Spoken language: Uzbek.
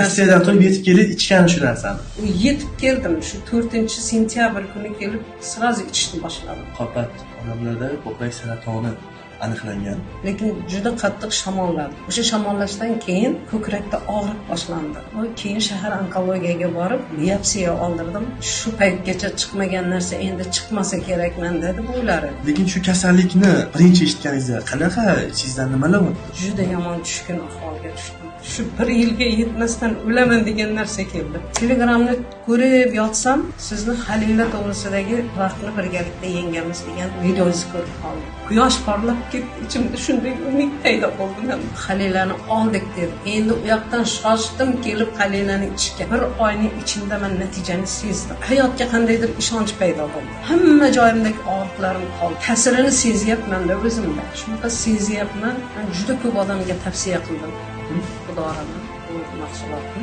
Rossiyadan turib yetib kelib ichgan shu narsani. Yetib keldim. Shu 4-sentyabr kuni kelib, sразу ichishni boshladim. Qopat odamlarda ko'krak saratoni aniqlangan. Lekin juda qattiq shamolladi. O'sha shamollashdan keyin ko'krakda og'riq boshlandi. Keyin shahar onkologiyaga borib, biopsiya oldirdim. Shu paytgacha chiqmagan narsa endi chiqmasa kerakman dedi bo'ylari. Lekin shu kasallikni birinchi eshitganingizda qanaqa ichingizdan nimalar o'tdi? Juda yomon tushkun ahvolga tushdim. Shu 1 yilga yetmasdan o'laman degan narsa keldi. Telegramni ko'rib yotsam, sizni Halila to'g'risidagi vaqtni birgalikda yengamiz degan videongizni ko'rib qoldim. Quyosh porlab ketdi, ichimda shunday umid paydo bo'ldi. Halilani oldik dedi. Endi u yoqdan shoshdim kelib Halilani ichishga. 1 oyning ichida men natijani sezdim. Hayotga qandaydir ishonch paydo bo'ldi. Hamma joyimdagi og'riqlarim qoldi. Ta'sirini sezyapman-da o'zimda. Shunaqa sezyapman. Men juda ko'p odamga tavsiya qildim. Bu dorini, bu mahsulotni